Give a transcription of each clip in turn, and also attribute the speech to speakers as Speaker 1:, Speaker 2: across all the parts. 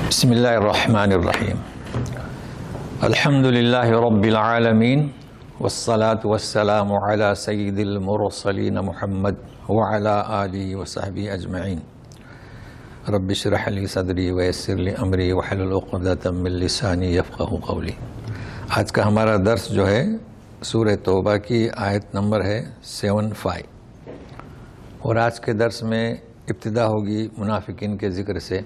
Speaker 1: بسم اللہ الرحمن الرحیم الحمد للہ رب العالمین والصلاة والسلام علی سید المرسلین محمد وعلی آلہ وصحبہ اجمعین رب اشرح لی صدری ویسر لی امری واحلل عقدۃ من لسانی یفقہوا قولی۔ آج کا ہمارا درس جو ہے سورہ توبہ کی آیت نمبر ہے 75، اور آج کے درس میں ابتدا ہوگی منافقین کے ذکر سے،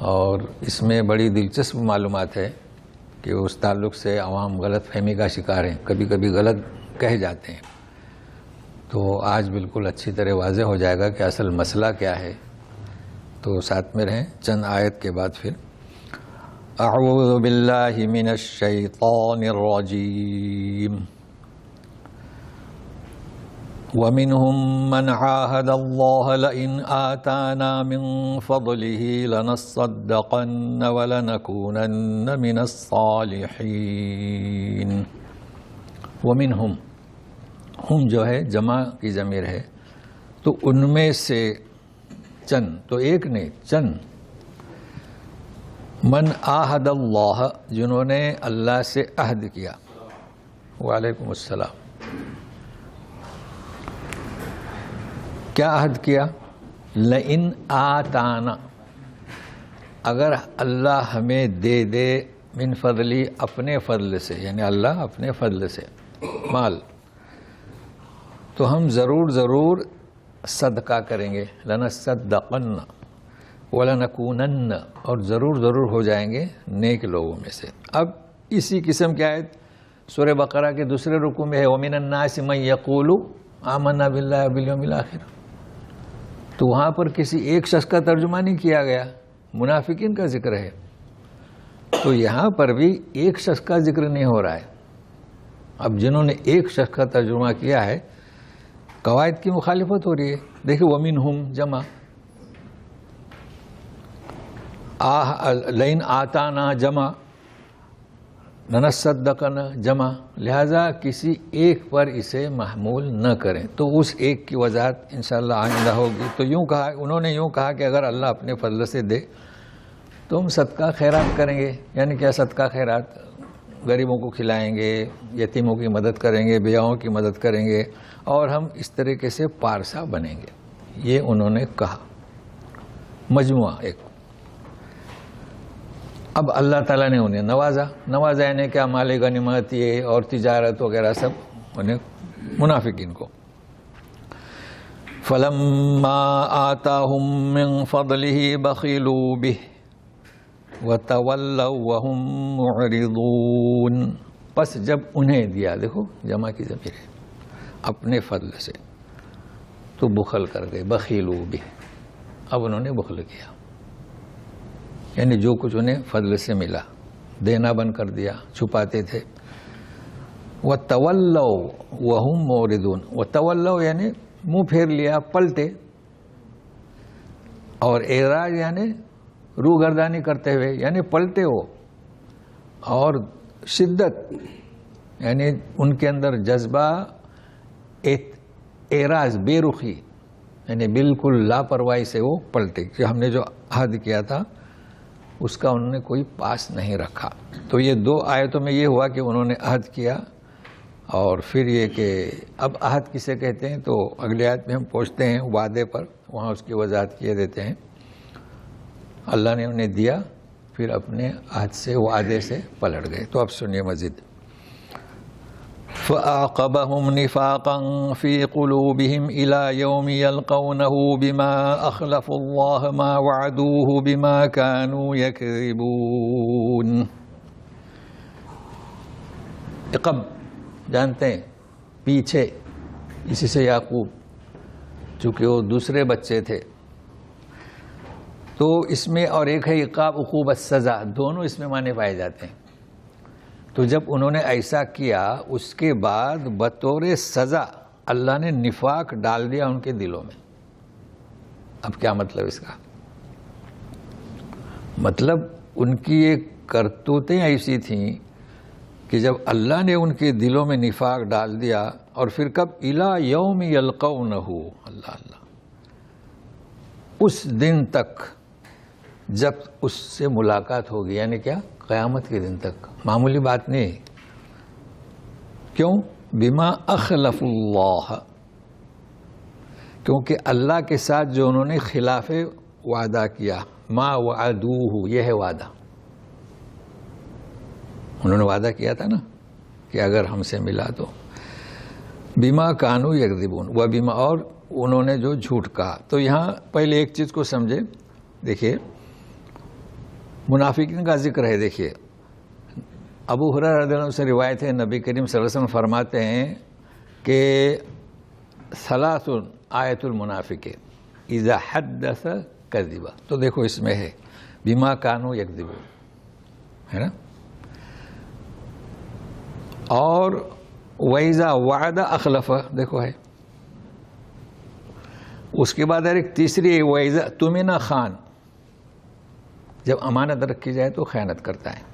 Speaker 1: اور اس میں بڑی دلچسپ معلومات ہے کہ اس تعلق سے عوام غلط فہمی کا شکار ہیں، کبھی کبھی غلط کہہ جاتے ہیں۔ تو آج بالکل اچھی طرح واضح ہو جائے گا کہ اصل مسئلہ کیا ہے، تو ساتھ میں رہیں۔ چند آیت کے بعد پھر اعوذ باللہ من الشیطان الرجیم وَمِنْهُمْ مَنْ عَاهَدَ اللَّهَ لَئِنْ آتَانَا مِنْ فَضْلِهِ لَنَصَّدَّقَنَّ وَلَنَكُونَنَّ مِنَ الصَّالِحِينَ۔ وَمِنْهُمْ، ہم جو ہے جمع کی ضمیر ہے، تو ان میں سے چند، تو ایک نے چند، من عاہد اللہ، جنہوں نے اللہ سے عہد کیا۔ وعلیکم السلام۔ کیا عہد کیا؟ لئن آتانا، اگر اللہ ہمیں دے دے، من فضلی، اپنے فضل سے، یعنی اللہ اپنے فضل سے مال، تو ہم ضرور صدقہ کریں گے، لنصدقن ولنکونن، اور ضرور ہو جائیں گے نیک لوگوں میں سے۔ اب اسی قسم کی آیت سورہ بقرہ کے دوسرے رکوع میں ہے، وَمِنَ النَّاسِ مَن يَقُولُ آمَنَّا بِاللَّهِ وَبِالْيَوْمِ الْآخِرِ، تو وہاں پر کسی ایک شخص کا ترجمہ نہیں کیا گیا، منافقین کا ذکر ہے، تو یہاں پر بھی ایک شخص کا ذکر نہیں ہو رہا ہے۔ اب جنہوں نے ایک شخص کا ترجمہ کیا ہے، قواعد کی مخالفت ہو رہی ہے۔ دیکھیں وَمِنْهُمْ جمع، لئن آتانا جمع، لنصدقن جمع، لہذا کسی ایک پر اسے محمول نہ کریں۔ تو اس ایک کی وضاحت انشاءاللہ آئندہ ہوگی۔ تو انہوں نے یوں کہا کہ اگر اللہ اپنے فضل سے دے تو ہم صدقہ خیرات کریں گے، یعنی کیا صدقہ خیرات، غریبوں کو کھلائیں گے، یتیموں کی مدد کریں گے، بیواؤں کی مدد کریں گے، اور ہم اس طریقے سے پارسا بنیں گے، یہ انہوں نے کہا، مجموعہ ایک۔ اب اللہ تعالیٰ نے انہیں نوازا یعنی کیا، مال غنیمت یہ اور تجارت وغیرہ سب انہیں منافقین کو۔ فَلَمَّا آتَاهُم مِّن فَضْلِهِ بَخِلُوا بِهِ وَتَوَلَّوْا وَهُمْ مُعْرِضُونَ، پس جب انہیں دیا، دیکھو جمع کی ضمیر ہے، اپنے فضل سے، تو بخل کر گئے، بخیلوا بِهِ، اب انہوں نے بخل کیا، یعنی جو کچھ انہیں فضل سے ملا دینا بند کر دیا، چھپاتے تھے۔ وَتَوَلَّوْا وَهُمْ مُعْرِضُونَ، وَتَوَلَّوْا یعنی منہ پھیر لیا، پلٹے، اور اعراض یعنی روگردانی کرتے ہوئے، یعنی پلٹے ہو، اور شدت یعنی ان کے اندر جذبہ اعراض، بے رخی، یعنی بالکل لاپرواہی سے وہ پلٹے کہ ہم نے جو عہد کیا تھا اس کا انہوں نے کوئی پاس نہیں رکھا۔ تو یہ دو آیتوں میں یہ ہوا کہ انہوں نے عہد کیا، اور پھر یہ کہ اب عہد کسے کہتے ہیں، تو اگلی آیت میں ہم پہنچتے ہیں وعدے پر، وہاں اس کی وضاحت کیے دیتے ہیں۔ اللہ نے انہیں دیا، پھر اپنے عہد سے، وعدے سے پلٹ گئے۔ تو اب سنیے مزید۔ فَأَعْقَبَهُمْ نِفَاقًا فِي قُلُوبِهِمْ إِلَى يَوْمِ يَلْقَوْنَهُ بِمَا أَخْلَفُوا اللَّهَ مَا وَعَدُوهُ بِمَا كَانُوا يَكْذِبُونَ۔ عقب جانتے ہیں، پیچھے، اسی سے یعقوب، چونکہ وہ دوسرے بچے تھے، تو اس میں اور ایک ہے عقاب، عقوبت، سزا، دونوں اس میں معنی پائے جاتے ہیں۔ تو جب انہوں نے ایسا کیا، اس کے بعد بطور سزا اللہ نے نفاق ڈال دیا ان کے دلوں میں۔ اب کیا مطلب اس کا؟ مطلب ان کی یہ کرتوتیں ایسی تھیں کہ جب اللہ نے ان کے دلوں میں نفاق ڈال دیا، اور پھر کب، اِلیٰ یوم یلقونہ، اللہ اس دن تک جب اس سے ملاقات ہوگی، یعنی کیا؟ قیامت کے دن تک، معمولی بات نہیں. کیوں؟ بما اخلف اللہ، کیونکہ اللہ کے ساتھ جو انہوں نے خلاف وعدہ کیا. ما وعدوہ، یہ ہے وعدہ. انہوں نے وعدہ کیا تھا نا کہ اگر ہم سے ملا تو. بما کانوا یکذبون و بما، اور انہوں نے جو جھوٹ کہا. تو یہاں پہلے ایک چیز کو سمجھے. دیکھیے منافقین کا ذکر ہے. دیکھیے ابو ہریرہ رضی اللہ عنہ سے روایت ہے، نبی کریم صلی اللہ علیہ وسلم فرماتے ہیں کہ ثلاث آیت المنافق اذا حدث کذب. تو دیکھو اس میں ہے بما کانوا یکذبون، ہے نا، اور وَإِذَا وَعَدَ أَخْلَفَ، دیکھو ہے. اس کے بعد ایک تیسری ہے وَإِذَا اؤْتُمِنَ خَانَ، جب امانت رکھی جائے تو خیانت کرتا ہے.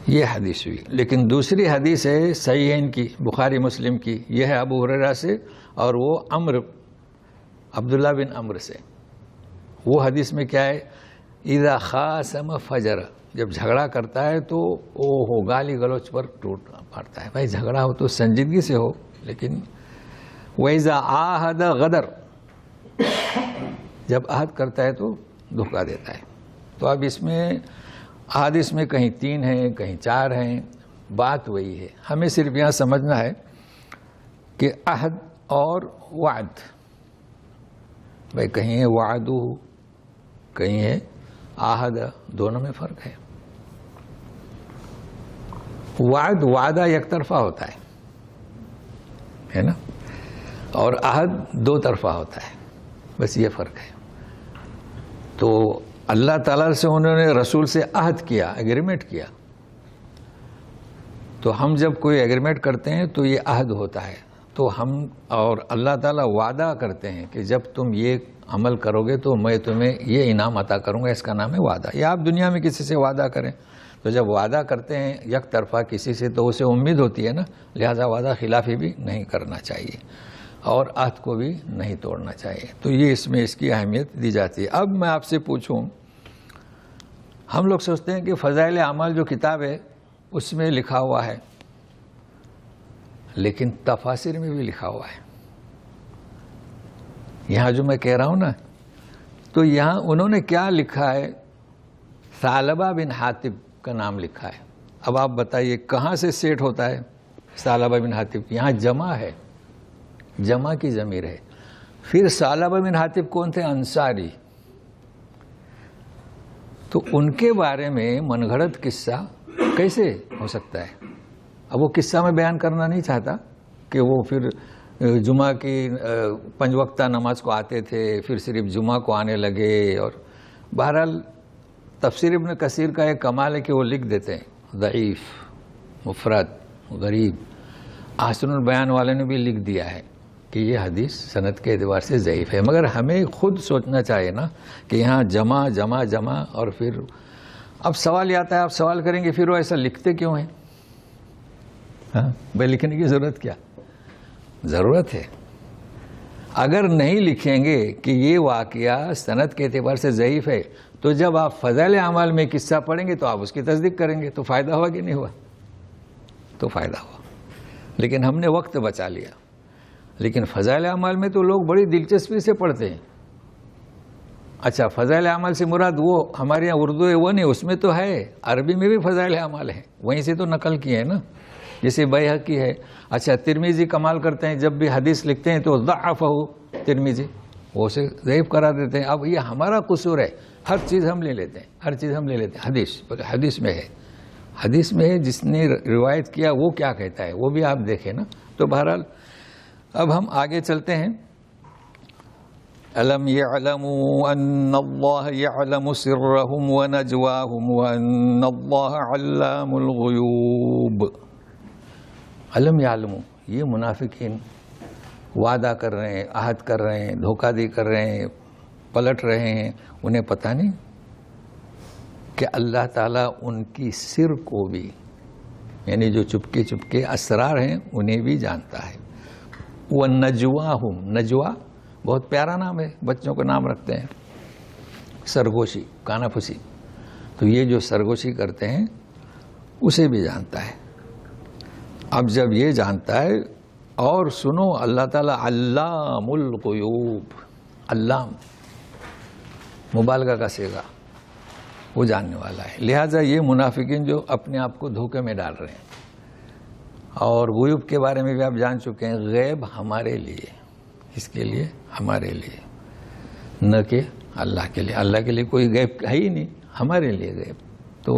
Speaker 1: یہ حدیث ہوئی. لیکن دوسری حدیث ہے صحیحین کی، بخاری مسلم کی، یہ ہے ابو ہریرہ سے، اور وہ عبداللہ بن عمرو سے. وہ حدیث میں کیا ہے؟ اذا خاصم فجر، جب جھگڑا کرتا ہے تو وہ گالی گلوچ پر ٹوٹ پڑتا ہے. بھائی جھگڑا ہو تو سنجیدگی سے ہو، لیکن وَإِذَا عَاهَدَ غَدَرَ، جب عہد کرتا ہے تو دھوکہ دیتا ہے. تو اب اس میں احادیث میں کہیں 3 ہیں، کہیں 4 ہیں، بات وہی ہے. ہمیں صرف یہاں سمجھنا ہے کہ عہد اور وعد، بھائی کہیں ہے وعدو، کہیں ہے عہد، دونوں میں فرق ہے. وعدہ یک طرفہ ہوتا ہے نا، اور عہد 2 طرفہ ہوتا ہے، بس یہ فرق ہے. تو اللہ تعالیٰ سے انہوں نے رسول سے عہد کیا، ایگریمنٹ کیا. تو ہم جب کوئی ایگریمنٹ کرتے ہیں تو یہ عہد ہوتا ہے. تو ہم اور اللہ تعالیٰ وعدہ کرتے ہیں کہ جب تم یہ عمل کرو گے تو میں تمہیں یہ انعام عطا کروں گا، اس کا نام ہے وعدہ. یا آپ دنیا میں کسی سے وعدہ کریں تو جب وعدہ کرتے ہیں یک طرفہ کسی سے تو اسے امید ہوتی ہے نا، لہذا وعدہ خلافی بھی نہیں کرنا چاہیے اور عہد کو بھی نہیں توڑنا چاہیے. تو یہ اس میں اس کی اہمیت دی جاتی ہے. اب میں آپ سے پوچھوں، ہم لوگ سوچتے ہیں کہ فضائل اعمال جو کتاب ہے اس میں لکھا ہوا ہے، لیکن تفاسیر میں بھی لکھا ہوا ہے. یہاں جو میں کہہ رہا ہوں نا، تو یہاں انہوں نے کیا لکھا ہے؟ ثعلبہ بن حاتب کا نام لکھا ہے. اب آپ بتائیے کہاں سے سیٹ ہوتا ہے ثعلبہ بن حاتب؟ یہاں جمع ہے، جمع کی ضمیر ہے. پھر ثعلبہ بن حاتب کون تھے؟ انصاری. تو ان کے بارے میں من گھڑت قصہ کیسے ہو سکتا ہے؟ اب وہ قصہ میں بیان کرنا نہیں چاہتا کہ وہ پھر جمعہ کی 5 وقتہ نماز کو آتے تھے، پھر صرف جمعہ کو آنے لگے. اور بہرحال تفسیر ابن کثیر کا ایک کمال ہے کہ وہ لکھ دیتے ہیں ضعیف، مفرد، غریب. احسن البیان والے نے بھی لکھ دیا ہے کہ یہ حدیث سند کے اعتبار سے ضعیف ہے. مگر ہمیں خود سوچنا چاہیے نا کہ یہاں جمع جمع جمع. اور پھر اب سوال یہ آتا ہے، آپ سوال کریں گے پھر وہ ایسا لکھتے کیوں ہیں؟ ہاں بھائی لکھنے کی ضرورت کیا؟ ضرورت ہے. اگر نہیں لکھیں گے کہ یہ واقعہ سند کے اعتبار سے ضعیف ہے تو جب آپ فضائل اعمال میں قصہ پڑھیں گے تو آپ اس کی تصدیق کریں گے، تو فائدہ ہوا کہ نہیں ہوا؟ تو فائدہ ہوا. لیکن ہم نے وقت بچا لیا. لیکن فضائل اعمال میں تو لوگ بڑی دلچسپی سے پڑھتے ہیں. اچھا فضائل اعمال سے مراد وہ ہمارے یہاں اردو ہے وہ نہیں، اس میں تو ہے، عربی میں بھی فضائل اعمال ہے، وہیں سے تو نقل کیے ہیں نا، جیسے بیہقی ہے. اچھا ترمذی کمال کرتے ہیں، جب بھی حدیث لکھتے ہیں تو ضعفہ ترمذی، وہ اسے ضعیف کرا دیتے ہیں. اب یہ ہمارا قصور ہے، ہر چیز ہم لے لیتے ہیں، ہر چیز ہم لے لیتے ہیں. حدیث میں ہے، حدیث میں ہے، جس نے روایت کیا وہ کیا کہتا ہے وہ بھی آپ دیکھیں نا. تو بہرحال اب ہم آگے چلتے ہیں. أَلَمْ يَعْلَمُوا أَنَّ اللَّهَ يَعْلَمُ سِرَّهُمْ وَنَجْوَاهُمْ وَأَنَّ اللَّهَ عَلَّامُ الْغُيُوبِ. علم يعلموا، یہ منافقین وعدہ کر رہے ہیں، عہد کر رہے ہیں، دھوکہ دی کر رہے ہیں، پلٹ رہے ہیں. انہیں پتہ نہیں کہ اللہ تعالیٰ ان کی سر کو بھی، یعنی جو چپکے چپکے اسرار ہیں انہیں بھی جانتا ہے. وَنَجْوَاهُمْ، نجوا بہت پیارا نام ہے، بچوں کو نام رکھتے ہیں. سرگوشی کانافوسی، تو یہ جو سرگوشی کرتے ہیں اسے بھی جانتا ہے۔ اب جب یہ جانتا ہے، اور سنو اللہ تعالیٰ علام الغیوب، علام مبالغہ کا صیغہ، وہ جاننے والا ہے۔ لہٰذا یہ منافقین جو اپنے آپ کو دھوکے میں ڈال رہے ہیں، اور غیوب کے بارے میں بھی آپ جان چکے ہیں، غیب ہمارے لیے، اس کے لیے ہمارے لیے، نہ کہ اللہ کے لیے۔ اللہ کے لیے کوئی غیب ہے ہی نہیں، ہمارے لیے غیب۔ تو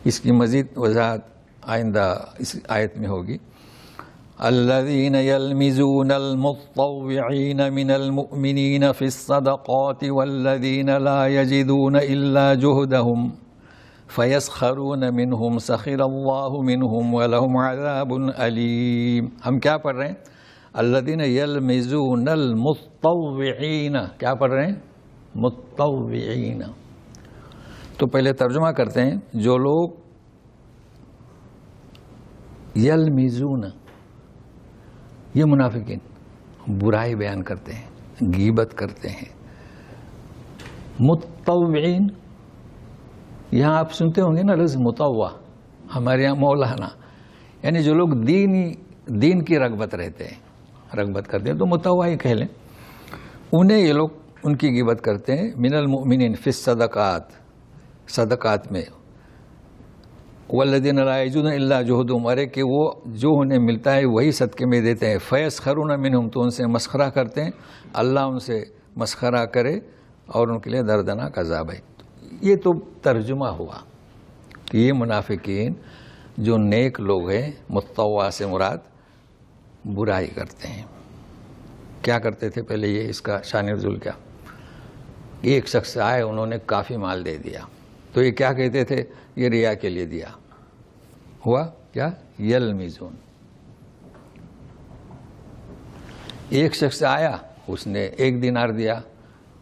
Speaker 1: اس کی مزید وضاحت آئندہ اس آیت میں ہوگی۔ الذین یلمزون المطوعین من المؤمنین فی الصدقات والذین لا یجدون الا جہدہم فیسخرون منہم سخر اللہ منہم ولہم عذاب علیم۔ ہم کیا پڑھ رہے ہیں؟ الذین یلمزون المطوعین، کیا پڑھ رہے ہیں؟ مطوعین۔ تو پہلے ترجمہ کرتے ہیں، جو لوگ یلمزون، یہ منافقین برائی بیان کرتے ہیں، غیبت کرتے ہیں۔ مطوعین، یہاں آپ سنتے ہوں گے نا لفظ مطوع، ہمارے یہاں مولانا، یعنی جو لوگ دین کی رغبت رہتے ہیں، رغبت کرتے ہیں، تو مطوع ہی کہہ لیں، انہیں یہ لوگ ان کی غیبت کرتے ہیں۔ من المؤمنین فی الصدقات، صدقات میں، والذین لا یجدون الا جہدہم، ارے کہ وہ جو انہیں ملتا ہے وہی صدقے میں دیتے ہیں۔ فیسخرون منہم، تو ان سے مسخرہ کرتے ہیں، اللہ ان سے مسخرہ کرے اور ان کے لیے دردناک عذاب ہے۔ یہ تو ترجمہ ہوا کہ یہ منافقین جو نیک لوگ ہیں، مطوع سے مراد برائی کرتے ہیں۔ کیا کرتے تھے پہلے؟ یہ اس کا شان نزول کیا؟ ایک شخص آئے، انہوں نے کافی مال دے دیا، تو یہ کیا کہتے تھے؟ یہ ریا کے لیے دیا۔ ہوا کیا؟ یلمزون۔ ایک شخص آیا، اس نے 1 دینار دیا،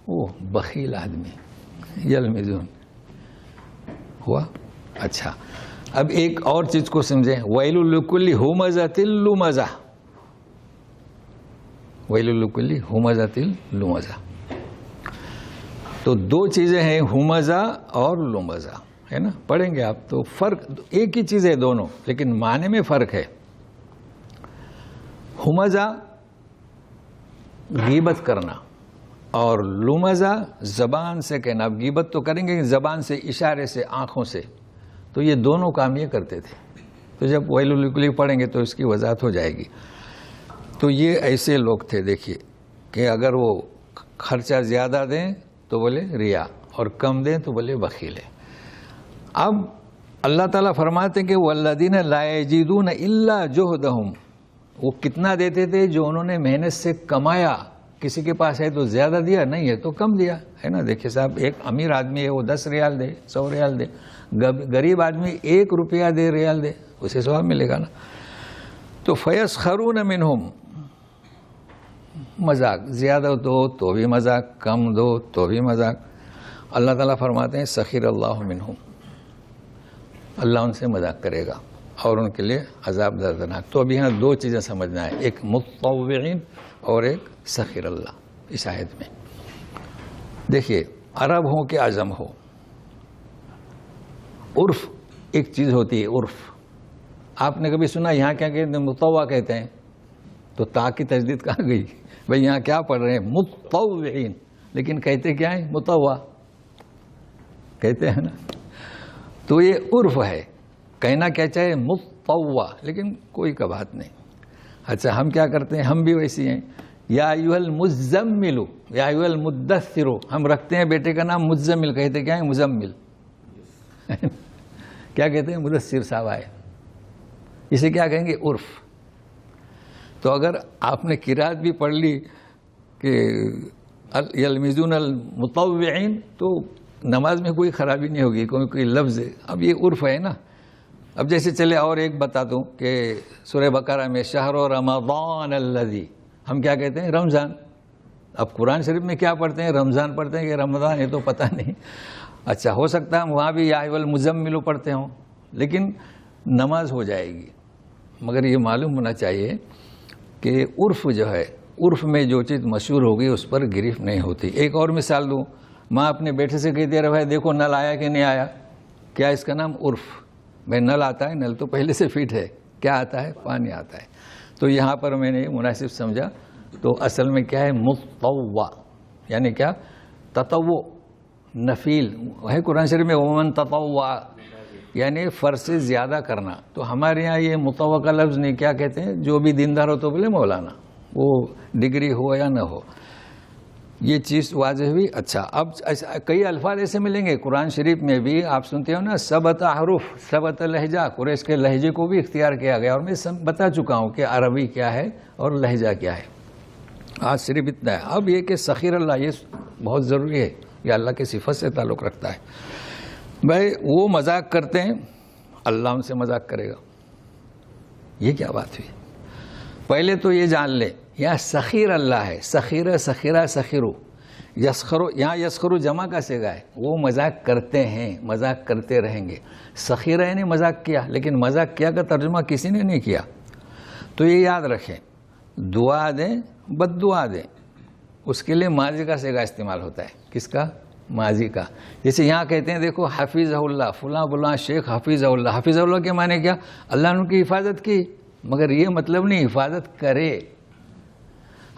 Speaker 1: وہ بخیل آدمی، یلمزون۔ ہوا؟ اچھا، اب ایک اور چیز کو سمجھیں، ویل لکل ہمزۃ لمزہ، ویل لکل ہمزۃ لمزہ۔ تو 2 چیزیں ہیں، ہمزہ اور لمزہ، ہے نا؟ پڑھیں گے آپ تو فرق، ایک ہی چیز ہے دونوں، لیکن معنی میں فرق ہے۔ ہمزہ غیبت کرنا، اور لمزہ زبان سے کہنا۔ اب غیبت تو کریں گے زبان سے، اشارے سے، آنکھوں سے، تو یہ دونوں کام یہ کرتے تھے۔ تو جب ویل لکل پڑھیں گے تو اس کی وضاحت ہو جائے گی۔ تو یہ ایسے لوگ تھے، دیکھیے، کہ اگر وہ خرچہ زیادہ دیں تو بولے ریا، اور کم دیں تو بولے بخیل ہے۔ اب اللہ تعالیٰ فرماتے ہیں کہ والذین لا یجدون الا جہدہم، وہ کتنا دیتے تھے؟ جو انہوں نے محنت سے کمایا۔ کسی کے پاس ہے تو زیادہ دیا، نہیں ہے تو کم دیا، ہے نا؟ دیکھیے صاحب، ایک امیر آدمی ہے، وہ 10 ریال دے، 100 ریال دے، غریب آدمی 1 روپیہ دے، ریال دے، اسے ثواب ملے گا نا۔ تو فیسخرون منہم، مذاق، زیادہ دو تو بھی مذاق، کم دو تو بھی مذاق۔ اللہ تعالیٰ فرماتے ہیں سخر اللہ منہم، اللہ ان سے مذاق کرے گا اور ان کے لیے عذاب دردناک۔ تو اب یہاں 2 چیزیں سمجھنا ہے، ایک مطوعین اور ایک سخر اللہ اس آیت میں۔ دیکھیے، عرب ہو کہ عجم ہو، عرف ایک چیز ہوتی ہے، عرف۔ آپ نے کبھی سنا یہاں کیا کہتے ہیں؟ مطوع کہتے ہیں، تو تا کی تجدید کہاں گئی؟ بھئی یہاں کیا پڑھ رہے ہیں؟ مطوعین، لیکن کہتے کیا ہیں؟ مطوع کہتے ہیں نا۔ تو یہ عرف ہے، کہنا کیا چاہے؟ مطوع، لیکن کوئی کا بات نہیں۔ اچھا، ہم کیا کرتے ہیں؟ ہم بھی ویسی ہیں، یا ایھا المزمل، یا ایھا المدثر، ہم رکھتے ہیں بیٹے کا نام مزمل، کہتے کیا ہیں؟ مزمل۔ کیا کہتے ہیں؟ مدثر صاحب آئے، اسے کیا کہیں گے؟ عرف۔ تو اگر آپ نے قرات بھی پڑھ لی کہ یلمزون المطوعین، تو نماز میں کوئی خرابی نہیں ہوگی، کوئی لفظ ہے۔ اب یہ عرف ہے نا۔ اب جیسے چلے اور ایک بتا دوں کہ سورہ بقرہ میں شہر رمضان الذی، ہم کیا کہتے ہیں؟ رمضان۔ اب قرآن شریف میں کیا پڑھتے ہیں؟ رمضان پڑھتے ہیں کہ رمضان؟ یہ تو پتہ نہیں۔ اچھا، ہو سکتا ہے ہم وہاں بھی یا ایھا المزمل پڑھتے ہوں، لیکن نماز ہو جائے گی۔ مگر یہ معلوم ہونا چاہیے کہ عرف جو ہے، عرف میں جو چیز مشہور ہوگی اس پر گرفت نہیں ہوتی۔ ایک اور مثال دوں، ماں اپنے بیٹے سے کہتی ہے بھائی دیکھو نل آیا کہ نہیں آیا. کیا اس کا نام عرف. بھائی نل آتا ہے, نل تو پہلے سے فٹ ہے, کیا آتا ہے, پانی آتا ہے. تو یہاں پر میں نے مناسب سمجھا. تو اصل میں کیا ہے, متطوع یعنی کیا, تطوع نفیل ہے قرآن شریف میں, ومن تطوع یعنی فرض سے زیادہ کرنا. تو ہمارے یہاں یہ متطوع کا لفظ نہیں, کیا کہتے ہیں, جو بھی دیندار ہو تو بولے مولانا, وہ ڈگری ہو یا نہ ہو. یہ چیز واضح ہوئی. اچھا, اب کئی الفاظ ایسے ملیں گے قرآن شریف میں بھی, آپ سنتے ہو نا, سبت حروف سبت لہجہ, قریش کے لہجے کو بھی اختیار کیا گیا. اور میں بتا چکا ہوں کہ عربی کیا ہے اور لہجہ کیا ہے. آج صرف اتنا ہے. اب یہ کہ سخیر اللہ, یہ بہت ضروری ہے, یہ اللہ کی صفت سے تعلق رکھتا ہے. بھائی وہ مذاق کرتے ہیں, اللہ ان سے مذاق کرے گا. یہ کیا بات ہوئی؟ پہلے تو یہ جان لے, یہاں سخیر اللہ ہے, سخیرہ سخیرہ سخیرو, یسخرو, یہاں یسخرو جمع کا صیغہ ہے. وہ مذاق کرتے ہیں, مذاق کرتے رہیں گے. سخیرہ نے مذاق کیا, لیکن مذاق کیا کا ترجمہ کسی نے نہیں کیا. تو یہ یاد رکھیں, دعا دیں بد دعا دیں, اس کے لیے ماضی کا صیغہ استعمال ہوتا ہے. کس کا؟ ماضی کا. جیسے یہاں کہتے ہیں دیکھو حفیظہ اللہ, فلاں فلاں شیخ حفیظہ اللہ. حفیظہ اللہ کے معنی کیا؟ اللہ نے ان کی حفاظت کی, مگر یہ مطلب نہیں حفاظت کرے.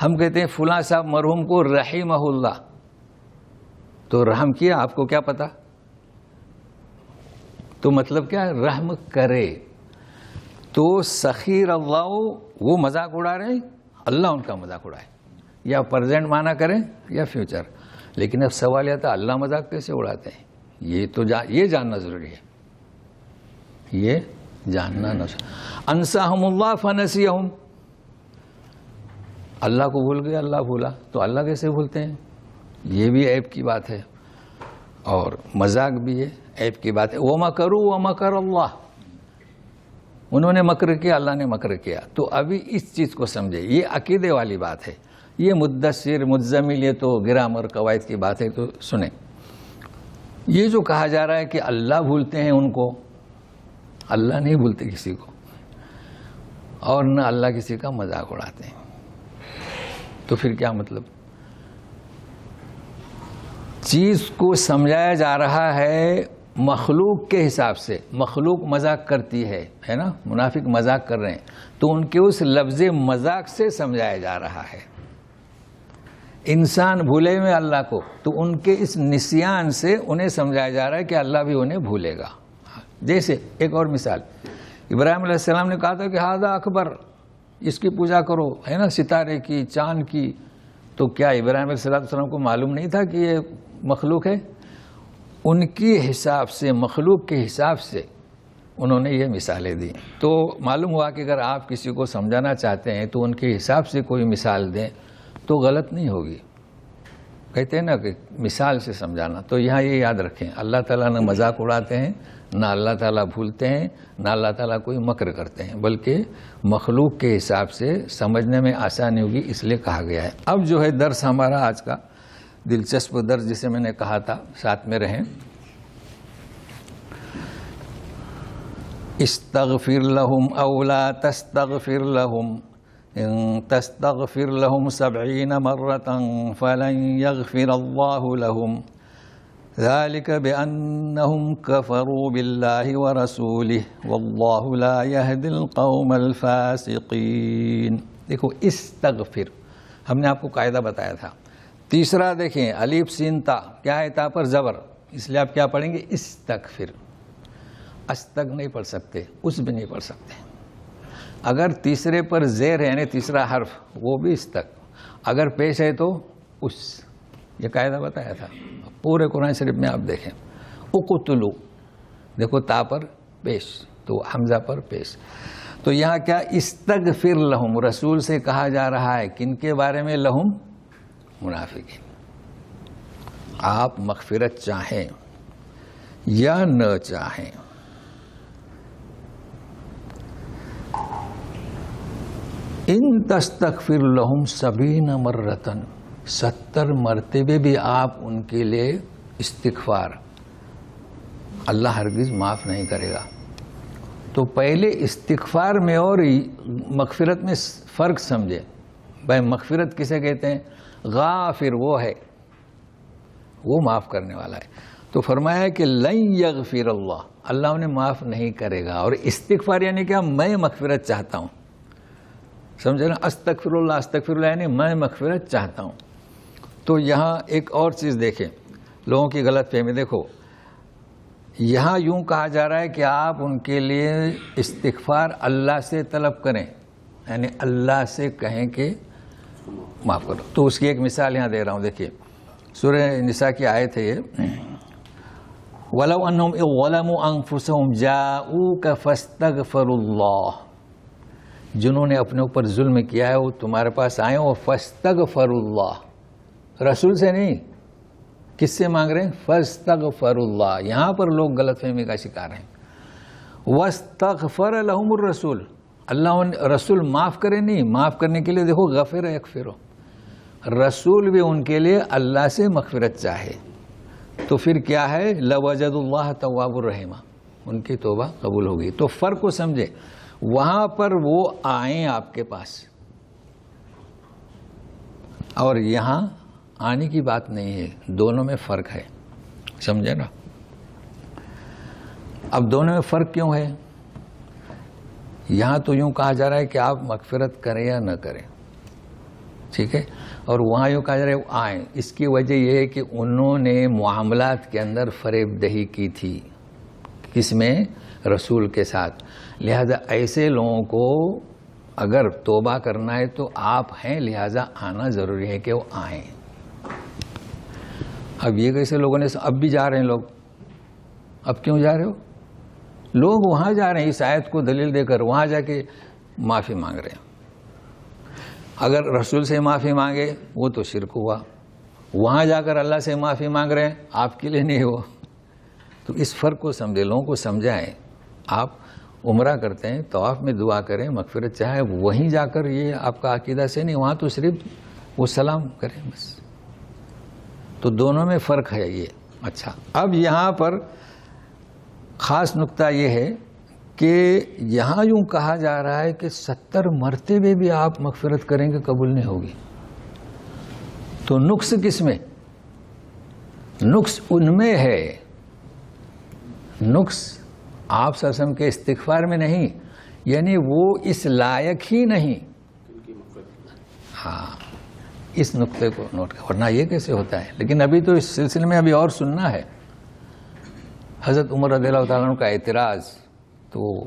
Speaker 1: ہم کہتے ہیں فلاں صاحب مرحوم کو رحمہ اللہ, تو رحم کیا, آپ کو کیا پتا, تو مطلب کیا, رحم کرے. تو سخیر اللہ, وہ مذاق اڑا رہے ہیں, اللہ ان کا مذاق اڑائے. یا پریزنٹ معنی کریں یا فیوچر. لیکن اب سوال یہ تھا, اللہ مذاق کیسے اڑاتے ہیں؟ یہ تو یہ جاننا ضروری ہے, یہ جاننا نہ. انساہم اللہ فنسیہم, اللہ کو بھول گیا, اللہ بھولا, تو اللہ کیسے بھولتے ہیں؟ یہ بھی عیب کی بات ہے, اور مذاق بھی ہے, عیب کی بات ہے. وَمَكَرُوا وَمَكَرَ اللَّهُ, انہوں نے مکر کیا, اللہ نے مکر کیا. تو ابھی اس چیز کو سمجھے, یہ عقیدے والی بات ہے. یہ مدثر مزمل, یہ تو گرامر قواعد کی بات ہے. تو سنیں, یہ جو کہا جا رہا ہے کہ اللہ بھولتے ہیں ان کو, اللہ نہیں بھولتے کسی کو, اور نہ اللہ کسی کا مذاق اڑاتے ہیں. تو پھر کیا مطلب؟ چیز کو سمجھایا جا رہا ہے مخلوق کے حساب سے. مخلوق مذاق کرتی ہے نا, منافق مذاق کر رہے ہیں, تو ان کے اس لفظ مذاق سے سمجھایا جا رہا ہے. انسان بھولے ہوئے اللہ کو, تو ان کے اس نسیان سے انہیں سمجھایا جا رہا ہے کہ اللہ بھی انہیں بھولے گا. جیسے ایک اور مثال, ابراہیم علیہ السلام نے کہا تھا کہ ہذا اکبر, اس کی پوجا کرو, ہے نا, ستارے کی, چاند کی. تو کیا ابراہیم علیہ السلام کو معلوم نہیں تھا کہ یہ مخلوق ہے؟ ان کی حساب سے, مخلوق کے حساب سے انہوں نے یہ مثالیں دی. تو معلوم ہوا کہ اگر آپ کسی کو سمجھانا چاہتے ہیں تو ان کے حساب سے کوئی مثال دیں تو غلط نہیں ہوگی. کہتے ہیں نا کہ مثال سے سمجھانا. تو یہاں یہ یاد رکھیں, اللہ تعالیٰ نہ مذاق اڑاتے ہیں, نہ اللہ تعالیٰ بھولتے ہیں, نہ اللہ تعالیٰ کوئی مکر کرتے ہیں, بلکہ مخلوق کے حساب سے سمجھنے میں آسانی ہوگی, اس لیے کہا گیا ہے. اب جو ہے درس ہمارا آج کا دلچسپ درس, جسے میں نے کہا تھا, ساتھ میں رہیں. استغفر لهم او لا تستغفر لهم ان تستغفر لهم 70 مرة فلن يغفر الله لهم ذلك بأنهم كفروا بالله ورسوله والله لا يهدي القوم الفاسقين. دیکھو استغفر, ہم نے آپ کو قاعدہ بتایا تھا. تیسرا دیکھیں, الف سین تا, کیا ہے تا پر زبر, اس لیے آپ کیا پڑھیں گے, استغفر. استغ نہیں پڑھ سکتے, اس بھی نہیں پڑھ سکتے. اگر تیسرے پر زیر ہے یعنی تیسرا حرف, وہ بھی استغ. اگر پیش ہے تو اس. یہ قاعدہ بتایا تھا. پورے قرآن شریف میں آپ دیکھیں, اقتلو, دیکھو تا پر پیش, تو حمزہ پر پیش. تو یہاں کیا, استغفر لہم, رسول سے کہا جا رہا ہے کن کے بارے میں, لہم, منافقین. آپ مغفرت چاہیں یا نہ چاہیں, ان تستغفر لہم 70 مرتن, 70 مرتبے بھی آپ ان کے لیے استغفار, اللہ ہرگز معاف نہیں کرے گا. تو پہلے استغفار میں اور مغفرت میں فرق سمجھے. بھائی مغفرت کسے کہتے ہیں؟ غافر وہ ہے, وہ معاف کرنے والا ہے. تو فرمایا کہ لن یغفر اللہ، اللہ انہیں معاف نہیں کرے گا. اور استغفار یعنی کیا؟ میں مغفرت چاہتا ہوں. سمجھے نا؟ استغفر اللہ یعنی میں مغفرت چاہتا ہوں. تو یہاں ایک اور چیز دیکھیں، لوگوں کی غلط فہمی. دیکھو یہاں یوں کہا جا رہا ہے کہ آپ ان کے لیے استغفار اللہ سے طلب کریں، یعنی اللہ سے کہیں کہ معاف کرو. تو اس کی ایک مثال یہاں دے رہا ہوں. دیکھیے سورہ نساء کی آیت ہے یہ، وَلَوْ أَنَّهُمْ إِذْ ظَلَمُوا أَنفُسَهُمْ جَاءُوكَ فَاسْتَغْفَرُوا اللَّهَ، جنہوں نے اپنے اوپر ظلم کیا ہے وہ تمہارے پاس آئے اور فَاسْتَغْفَرُوا اللَّهَ، رسول سے نہیں، کس سے مانگ رہے ہیں؟ فَاسْتَغْفَرُوا اللَّهَ. یہاں پر لوگ غلط فہمی کا شکار ہیں. وَاسْتَغْفَرَ لَهُمُ الرَّسُولُ، اللہ رسول معاف کرے نہیں، معاف کرنے کے لیے دیکھو غفر یغفر، رسول بھی ان کے لیے اللہ سے مغفرت چاہے تو پھر کیا ہے؟ لوجد اللہ تواب الرحیم، ان کی توبہ قبول ہوگی. تو فرق کو سمجھے، وہاں پر وہ آئیں آپ کے پاس اور یہاں آنے کی بات نہیں ہے، دونوں میں فرق ہے. سمجھے نا؟ اب دونوں میں فرق کیوں ہے؟ یہاں تو یوں کہا جا رہا ہے کہ آپ مغفرت کریں یا نہ کریں، ٹھیک ہے، اور وہاں یوں کہا جا رہا ہے وہ آئیں. اس کی وجہ یہ ہے کہ انہوں نے معاملات کے اندر فریب دہی کی تھی. کس میں؟ رسول کے ساتھ. لہذا ایسے لوگوں کو اگر توبہ کرنا ہے تو آپ ہیں، لہذا آنا ضروری ہے کہ وہ آئیں. اب یہ کیسے لوگوں نے، اب بھی جا رہے ہیں لوگ، اب کیوں جا رہے ہو؟ لوگ وہاں جا رہے ہیں اس آیت کو دلیل دے کر، وہاں جا کے معافی مانگ رہے ہیں. اگر رسول سے معافی مانگے وہ تو شرک ہوا، وہاں جا کر اللہ سے معافی مانگ رہے ہیں، آپ کے لیے نہیں ہو. تو اس فرق کو سمجھے، لوگوں کو سمجھائیں. آپ عمرہ کرتے ہیں، طواف میں دعا کریں، مغفرت چاہے، وہیں جا کر یہ آپ کا عقیدہ سے نہیں، وہاں تو صرف وہ سلام کریں بس. تو دونوں میں فرق ہے یہ. اچھا، اب یہاں پر خاص نقطہ یہ ہے کہ یہاں یوں کہا جا رہا ہے کہ 70 مرتبے بھی آپ مغفرت کریں گے قبول نہیں ہوگی. تو نقص کس میں؟ نقص ان میں ہے، نقص آپ صلی اللہ علیہ وسلم کے استغفار میں نہیں، یعنی وہ اس لائق ہی نہیں. ہاں، اس نقطے کو نوٹ کر، ورنہ یہ کیسے ہوتا ہے. لیکن ابھی تو اس سلسلے میں ابھی اور سننا ہے. حضرت عمر رضی اللہ تعالیٰ عنہ کا اعتراض، تو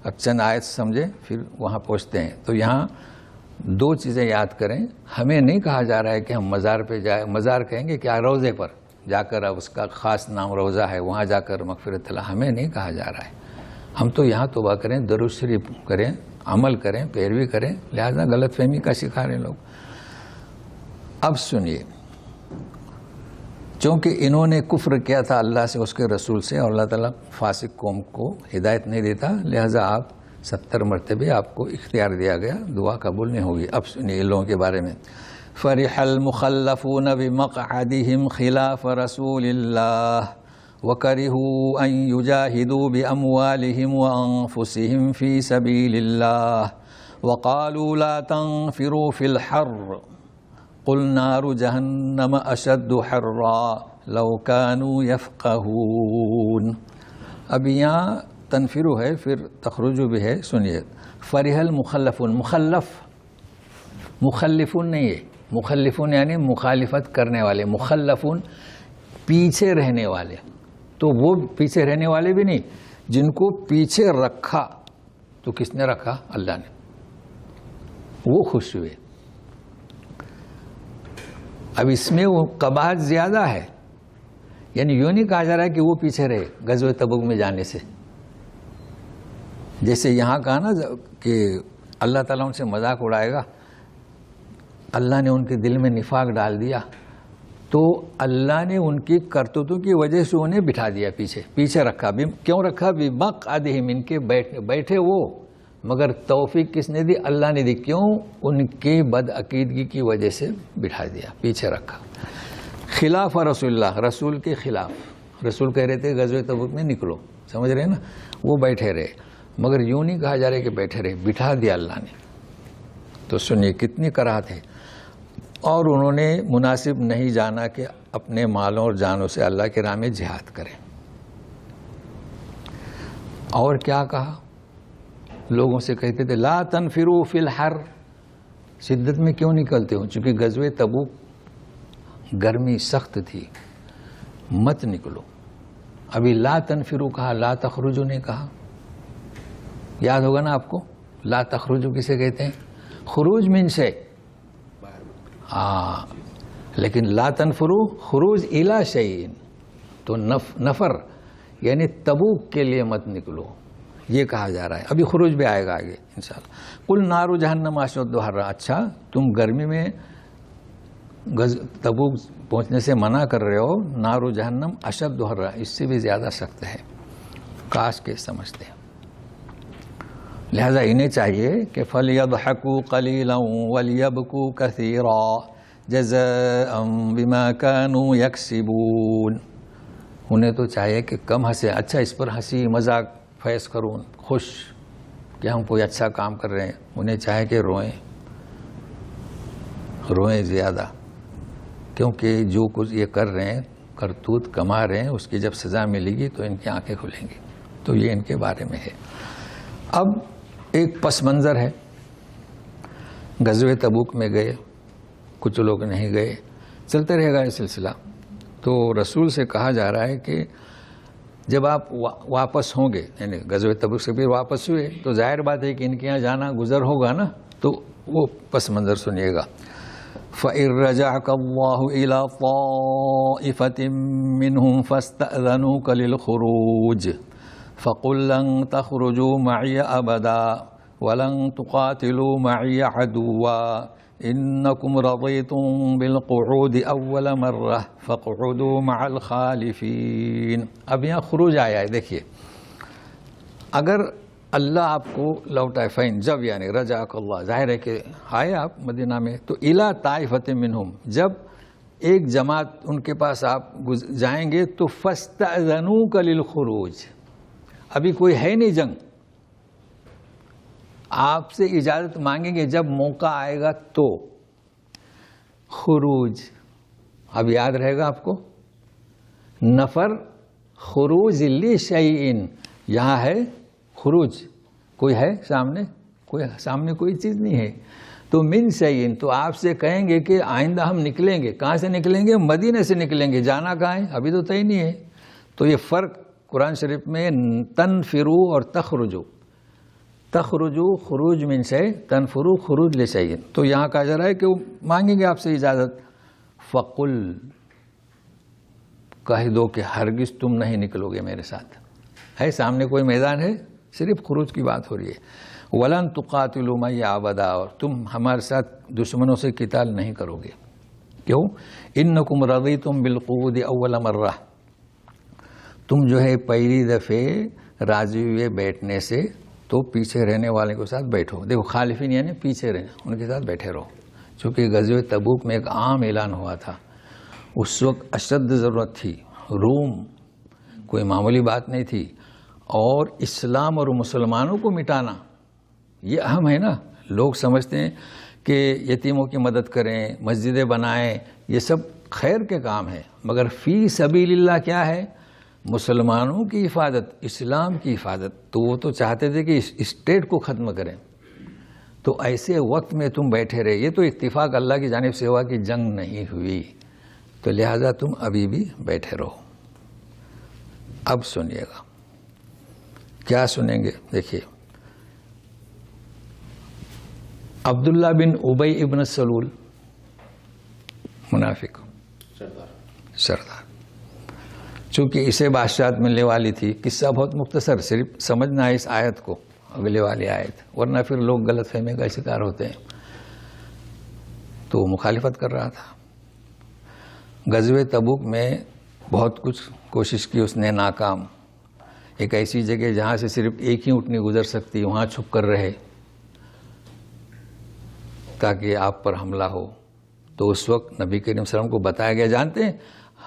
Speaker 1: اب چند آیت سمجھیں پھر وہاں پہنچتے ہیں. تو یہاں دو چیزیں یاد کریں. ہمیں نہیں کہا جا رہا ہے کہ ہم مزار پہ جائیں، مزار کہیں گے کیا؟ روضے پر جا کر، اب اس کا خاص نام روضہ ہے، وہاں جا کر مغفرت اللہ، ہمیں نہیں کہا جا رہا ہے. ہم تو یہاں توبہ کریں، درود شریف کریں، عمل کریں، پیروی کریں. لہذا غلط فہمی کا شکار ہیں لوگ. اب سنیے، چونکہ انہوں نے کفر کیا تھا اللہ سے، اس کے رسول سے، اور اللہ تعالیٰ فاسق قوم کو ہدایت نہیں دیتا، لہذا آپ 70 مرتبے آپ کو اختیار دیا گیا، دعا قبول نہیں ہوگی. اب سنیے ان لوگوں کے بارے میں. فرح المخلفون بمقعدهم خلاف رسول اللہ وکرہوا ان یجاہدوا باموالهم وانفسهم فی سبیل اللہ وقالوا لا تنفروا فی الحر قل نار جہنم اشد حرا لو كانوا یفقہون. اب یہاں تنفروا ہے، پھر تخرجوا بھی ہے. سنیے، فرح المخلفون، مخلفون نہیں ہے، مخلفون یعنی مخالفت کرنے والے، مخلفون پیچھے رہنے والے. تو وہ پیچھے رہنے والے بھی نہیں، جن کو پیچھے رکھا. تو کس نے رکھا؟ اللہ نے. وہ خوش ہوئے. اب اس میں وہ قباحت زیادہ ہے، یعنی یوں نہیں کہا جا رہا ہے کہ وہ پیچھے رہے غزوہ تبوک میں جانے سے. جیسے یہاں کہا نا کہ اللہ تعالیٰ ان سے مذاق اڑائے گا، اللہ نے ان کے دل میں نفاق ڈال دیا، تو اللہ نے ان کی کرتوتوں کی وجہ سے انہیں بٹھا دیا، پیچھے رکھا. کیوں رکھا؟ بمقعدہم، ان کے بیٹھے وہ، مگر توفیق کس نے دی؟ اللہ نے دی. کیوں؟ ان کی بد عقیدگی کی وجہ سے بٹھا دیا، پیچھے رکھا. خلاف رسول اللہ، رسول کے خلاف. رسول کہہ رہے تھے غزوہ تبوک میں نکلو، سمجھ رہے ہیں نا، وہ بیٹھے رہے. مگر یوں نہیں کہا جا رہا کہ بیٹھے رہے، بٹھا دیا اللہ نے. تو سنیے کتنی کراہت ہے. اور انہوں نے مناسب نہیں جانا کہ اپنے مالوں اور جانوں سے اللہ کی راہ میں جہاد کریں. اور کیا کہا؟ لوگوں سے کہتے تھے لا تنفروا فی الحر، شدت میں کیوں نکلتے ہو؟ چونکہ غزوہ تبوک گرمی سخت تھی، مت نکلو. ابھی لا تنفروا کہا، لا تخرجوا نہیں کہا. یاد ہوگا نا آپ کو، لا تخرجوا کسے کہتے ہیں؟ خروج من شیء. لیکن لا تنفروا خروج الی شیء، تو نفر یعنی تبوک کے لیے مت نکلو، یہ کہا جا رہا ہے. ابھی خروج بھی آئے گا آگے انشاءاللہ. قل نار جہنم اشد حرا، اچھا تم گرمی میں تبوک پہنچنے سے منع کر رہے ہو، نار جہنم اشد حرا، اس سے بھی زیادہ سخت ہے. کاش کے سمجھتے ہیں. لہذا انہیں چاہیے کہ فَلْيَضْحَكُوا قَلِيلًا وَلْيَبْكُوا كَثِيرًا جَزَاءً بِمَا كَانُوا يَكْسِبُونَ. انہیں تو چاہیے کہ کم ہنسے، اچھا اس پر ہنسی مذاق فیض کروں، خوش کہ ہم کوئی اچھا کام کر رہے ہیں. انہیں چاہے کہ روئیں زیادہ، کیونکہ جو کچھ یہ کر رہے ہیں، کرتوت کما رہے ہیں، اس کی جب سزا ملے گی تو ان کی آنکھیں کھلیں گی. تو یہ ان کے بارے میں ہے. اب ایک پس منظر ہے، غزوہ تبوک میں گئے، کچھ لوگ نہیں گئے، چلتے رہے گا یہ سلسلہ. تو رسول سے کہا جا رہا ہے کہ جب آپ واپس ہوں گے، یعنی غزوہ تبوک سے پھر واپس ہوئے تو ظاہر بات ہے کہ ان کے یہاں جانا گزر ہوگا نا، تو وہ پس منظر سنیے گا. فَإِن رَجَعَكَ اللَّهُ إِلَىٰ طَائِفَةٍ مِّنْهُمْ فَاسْتَأْذَنُوكَ لِلْخُرُوجِ فَقُل لَّن تَخْرُجُوا مَعِيَ أَبَدًا وَلَن تُقَاتِلُوا مَعِيَ عَدُوًّا إِنَّكُمْ رَضِيتُم بِالْقُعُودِ أَوَّلَ مَرَّةٍ فَاقْعُدُوا مَعَ الْخَالِفِينَ. اب یہاں خروج آیا ہے. دیکھیے، اگر اللہ آپ کو لوٹائے، فین جب یعنی رجعک اللہ، ظاہر ہے کہ آئے آپ مدینہ میں، تو الی طائفۃ منہم، جب ایک جماعت ان کے پاس آپ جائیں گے تو فاستأذنوک للخروج، ابھی کوئی ہے نہیں جنگ، آپ سے اجازت مانگیں گے جب موقع آئے گا تو. خروج اب یاد رہے گا آپ کو، نفر خروج لشیء، یہاں ہے خروج، کوئی ہے سامنے کوئی چیز نہیں ہے، تو من شیء، تو آپ سے کہیں گے کہ آئندہ ہم نکلیں گے. کہاں سے نکلیں گے؟ مدینے سے نکلیں گے. جانا کہاں ہے ابھی تو طے نہیں ہے. تو یہ فرق قرآن شریف میں تنفروا اور تخرجوا. تخرجوا خروج من شیء، تنفروا خروج لشیء. تو یہاں کہا جا رہا ہے کہ وہ مانگیں گے آپ سے اجازت. فقل، کہہ دو کہ ہرگز تم نہیں نکلو گے میرے ساتھ. ہے سامنے کوئی میدان ہے، صرف خروج کی بات ہو رہی ہے. وَلَن تُقَاتِلُوا مَعِيَ أَبَدًا، اور تم ہمارے ساتھ دشمنوں سے قتال نہیں کرو گے. کیوں؟ إِنَّكُمْ رَضِيتُم بِالْقُعُودِ أَوَّلَ مَرَّةٍ، تم جو ہے پہلی دفعہ راضی ہوئے بیٹھنے سے، تو پیچھے رہنے والے کے ساتھ بیٹھو. دیکھو خالفین یعنی پیچھے رہنا، ان کے ساتھ بیٹھے رہو. چونکہ غزوہ تبوک میں ایک عام اعلان ہوا تھا، اس وقت اشد ضرورت تھی. روم کوئی معمولی بات نہیں تھی، اور اسلام اور مسلمانوں کو مٹانا یہ اہم ہے نا. لوگ سمجھتے ہیں کہ یتیموں کی مدد کریں، مسجدیں بنائیں، یہ سب خیر کے کام ہیں، مگر فی سبیل اللہ کیا ہے؟ مسلمانوں کی حفاظت، اسلام کی حفاظت. تو وہ تو چاہتے تھے کہ اسٹیٹ کو ختم کریں. تو ایسے وقت میں تم بیٹھے رہے، یہ تو اتفاق اللہ کی جانب سے ہوا کہ جنگ نہیں ہوئی، تو لہذا تم ابھی بھی بیٹھے رہو. اب سنیے گا، کیا سنیں گے؟ دیکھیے، عبداللہ بن ابی ابن سلول، منافق سردار، چونکہ اسے بادشاہت ملنے والی تھی. قصہ بہت مختصر، صرف سمجھنا ہے اس آیت کو، اگلے والی آیت، ورنہ پھر لوگ غلط فہمی کا شکار ہوتے ہیں. تو مخالفت کر رہا تھا. غزوہ تبوک میں بہت کچھ کوشش کی اس نے، ناکام. ایک ایسی جگہ جہاں سے صرف ایک ہی اونٹنی گزر سکتی، وہاں چھپ کر رہے تاکہ آپ پر حملہ ہو. تو اس وقت نبی کریم صلی اللہ علیہ وسلم کو بتایا گیا، جانتے ہیں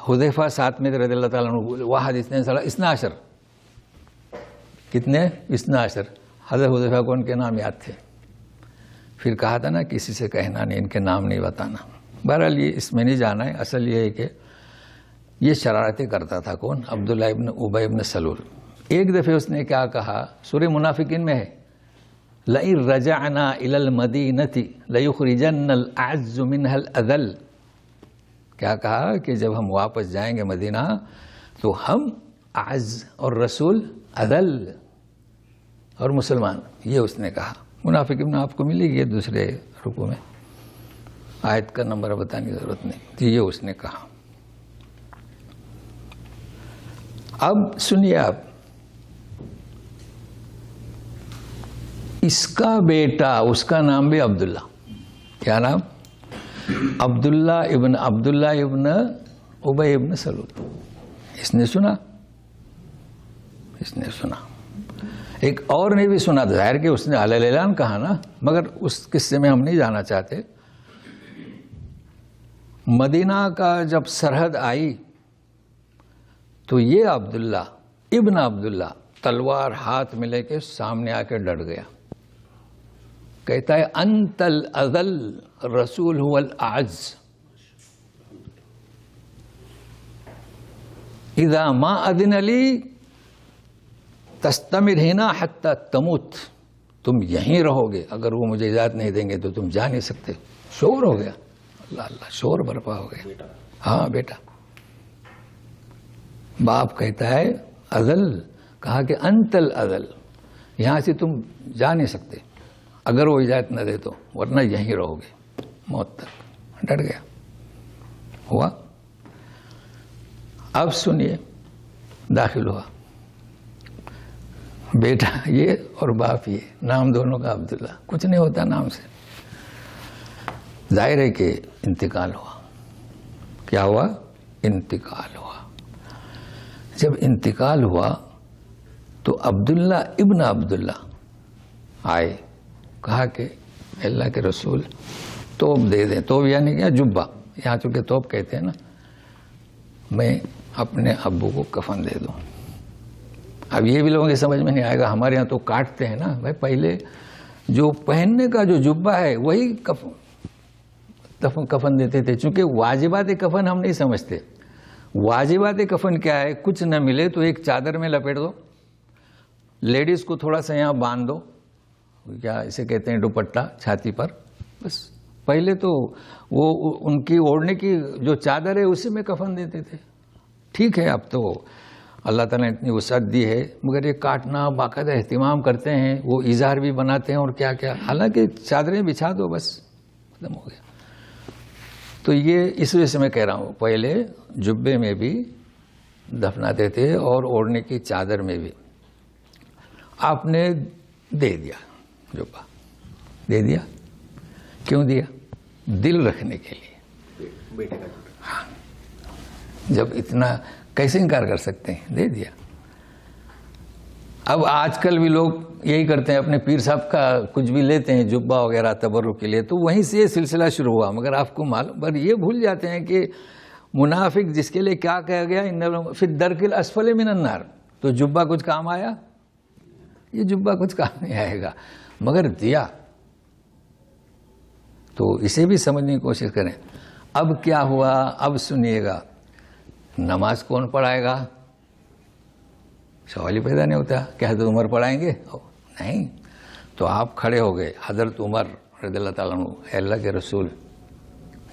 Speaker 1: حذیفہ ساتھ میں رضی اللہ تعالیٰ عنہ، واحد اثنا عشر، کتنے؟ 12. حضرت حذیفہ کو ان کے نام یاد تھے. پھر کہا تھا نا کسی سے کہنا نہیں، ان کے نام نہیں بتانا. بہرحال یہ اس میں نہیں جانا ہے. اصل یہ ہے کہ یہ شرارتیں کرتا تھا کون؟ عبداللہ ابن ابی ابن سلول. ایک دفعہ اس نے کیا کہا؟ سورہ منافقین میں ہے لَئِن رَجَعْنَا إِلَى الْمَدِينَةِ لَيُخْرِجَنَّ الْأَعَزُّ مِنْهَا الْأَذَلَّ. کیا کہا کہ جب ہم واپس جائیں گے مدینہ تو ہم اعز اور رسول اذل اور مسلمان. یہ اس نے کہا. منافقین میں آپ کو ملے گی دوسرے رکوع میں، آیت کا نمبر بتانے کی ضرورت نہیں. یہ اس نے کہا. اب سنیے آپ، اس کا بیٹا، اس کا نام بھی عبداللہ. کیا نام؟ عبداللہ ابن ابی ابن سلول. اس نے سنا، اس نے سنا. ایک اور نے بھی سنا. ظاہر کہ اس نے علی الاعلان کہا نا، مگر اس قصے میں ہم نہیں جانا چاہتے. مدینہ کا جب سرحد آئی تو یہ عبداللہ ابن عبداللہ تلوار ہاتھ میں لے کے سامنے آ کے ڈٹ گیا. کہتا ہے انت الاذل رسول هو الاعز اذا ما اذن لی تستمر ہنا حتی تموت. تم یہیں رہو گے، اگر وہ مجھے اجازت نہیں دیں گے تو تم جا نہیں سکتے. شور ہو گیا، اللہ اللہ، شور برپا ہو گیا. ہاں بیٹا. باپ کہتا ہے اذل، کہا کہ انت الاذل، یہاں سے تم جا نہیں سکتے اگر وہ اجازت نہ دے تو، ورنہ یہیں رہو گے موت تک. ڈر گیا. ہوا. اب سنیے، داخل ہوا بیٹا یہ اور باپ یہ، نام دونوں کا عبداللہ. کچھ نہیں ہوتا نام سے. ظاہر ہے کہ انتقال ہوا. کیا ہوا؟ انتقال ہوا. جب انتقال ہوا تو عبداللہ ابن عبداللہ آئے، کہا کہ اللہ کے رسول توپ دے دیں. توپ یعنی کیا؟ جبہ. یہاں چونکہ توپ کہتے ہیں نا. میں اپنے ابو کو کفن دے دوں. اب یہ بھی لوگوں کی سمجھ میں نہیں آئے گا. ہمارے یہاں تو کاٹتے ہیں نا بھائی. پہلے جو پہننے کا جو جبہ ہے وہی کفن دیتے تھے. چونکہ واجبات کفن ہم نہیں سمجھتے. واجبات کفن کیا ہے؟ کچھ نہ ملے تو ایک چادر میں لپیٹ دو، لیڈیز کو تھوڑا سا یہاں باندھ دو، کیا اسے کہتے ہیں دوپٹہ، چھاتی پر. بس پہلے تو وہ ان کی اوڑھنے کی جو چادر ہے اسی میں کفن دیتے تھے. ٹھیک ہے، اب تو اللہ تعالیٰ نے اتنی وسعت دی ہے، مگر یہ کاٹنا باقاعدہ اہتمام کرتے ہیں. وہ اظہار بھی بناتے ہیں اور کیا کیا. حالانکہ چادریں بچھا دو بس، ختم ہو گیا. تو یہ اس وجہ سے میں کہہ رہا ہوں، پہلے جبے میں بھی دفناتے تھے اور اوڑھنے کی چادر میں بھی. آپ نے دے دیا، جبہ دے دیا. کیوں دیا؟ دل رکھنے کے لیے. بیٹے کا. ہاں، جب اتنا کیسے انکار کر سکتے ہیں؟ دے دیا. اب آج کل بھی لوگ یہی کرتے ہیں، اپنے پیر صاحب کا کچھ بھی لیتے ہیں جبہ وغیرہ تبرک کے لیے، تو وہیں سے یہ سلسلہ شروع ہوا. مگر آپ کو معلوم، پر یہ بھول جاتے ہیں کہ منافق جس کے لیے کیا کہا گیا، فی الدرک الاسفل من النار. تو جبہ کچھ کام آیا؟ یہ جبہ کچھ کام نہیں آئے گا، مگر دیا. تو اسے بھی سمجھنے کی کوشش کریں. اب کیا ہوا؟ اب سنیے گا. نماز کون پڑھائے گا؟ سوال ہی پیدا نہیں ہوتا کہ حضرت عمر پڑھائیں گے؟ نہیں. تو آپ کھڑے ہو گئے، حضرت عمر رضی اللہ تعالیٰ عنہ، اے اللہ کے رسول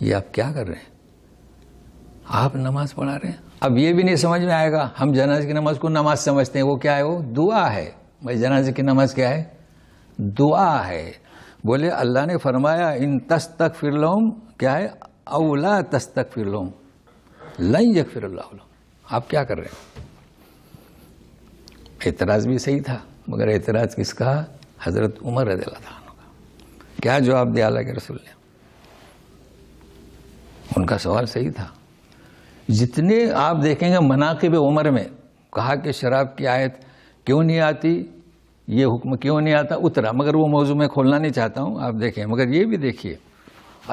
Speaker 1: یہ آپ کیا کر رہے ہیں؟ آپ نماز پڑھا رہے ہیں. اب یہ بھی نہیں سمجھ میں آئے گا. ہم جنازے کی نماز کو نماز سمجھتے ہیں. وہ کیا ہے؟ وہ دعا ہے. بھائی جنازے کی نماز کیا ہے؟ دعا ہے. بولے اللہ نے فرمایا ان تستغفر لہم، کیا ہے؟ او لا تستغفر لہم لن یغفر اللہ لہم. آپ کیا کر رہے ہیں؟ اعتراض بھی صحیح تھا، مگر اعتراض کس کا؟ حضرت عمر رضی اللہ عنہ کا. کیا جواب دیا اللہ کے رسول نے؟ ان کا سوال صحیح تھا. جتنے آپ دیکھیں گے مناقب عمر میں کہا کہ شراب کی آیت کیوں نہیں آتی، یہ حکم کیوں نہیں آتا، اترا. مگر وہ موضوع میں کھولنا نہیں چاہتا ہوں، آپ دیکھیں. مگر یہ بھی دیکھیے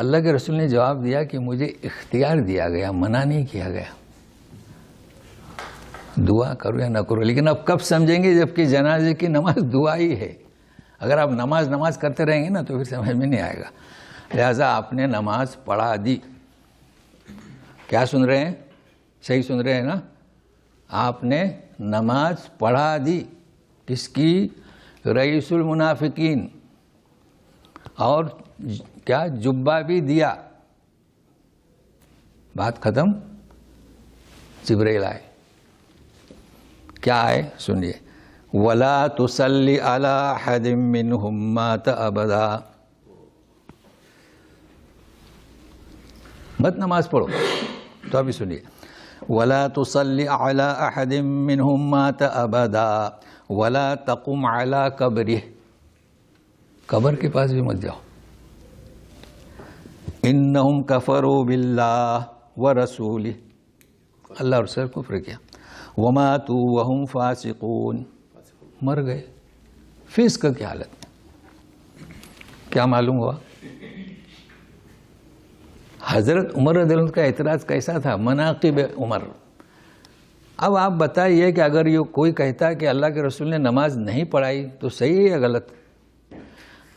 Speaker 1: اللہ کے رسول نے جواب دیا کہ مجھے اختیار دیا گیا، منع نہیں کیا گیا. دعا کرو یا نہ کرو. لیکن اب کب سمجھیں گے؟ جبکہ جنازے کی نماز دعا ہی ہے. اگر آپ نماز کرتے رہیں گے نا تو پھر سمجھ میں نہیں آئے گا. لہذا آپ نے نماز پڑھا دی. کیا سن رہے ہیں؟ صحیح سن رہے ہیں نا؟ آپ نے نماز پڑھا دی. کس کی؟ رئیس المنافقین. اور کیا؟ جبہ بھی دیا. بات ختم. جبریل آئے. کیا آئے سنیے. وَلَا تُصَلِّ عَلَىٰ أَحَدٍ مِّنْهُمْ مَاتَ أَبَدًا. مت نماز پڑھو. تو ابھی سنیے. وَلَا تُصَلِّ عَلَىٰ أَحَدٍ مِّنْهُمْ مَاتَ أَبَدًا وَلَا تَقُمْ عَلَىٰ قَبْرِهِ. قبر کے پاس بھی مت جاؤ. إِنَّهُمْ كَفَرُوا بِاللَّهِ وَرَسُولِهِ. اللہ اور رسول کو کفر کیا. وَمَاتُوا وَهُمْ فَاسِقُونَ. مر گئے فسق کی حالت. کیا معلوم ہوا؟ حضرت عمر رضی اللہ عنہ کا اعتراض کیسا تھا؟ مناقب عمر. اب آپ بتائیے کہ اگر یہ کوئی کہتا ہے کہ اللہ کے رسول نے نماز نہیں پڑھائی تو صحیح ہے یا غلط؟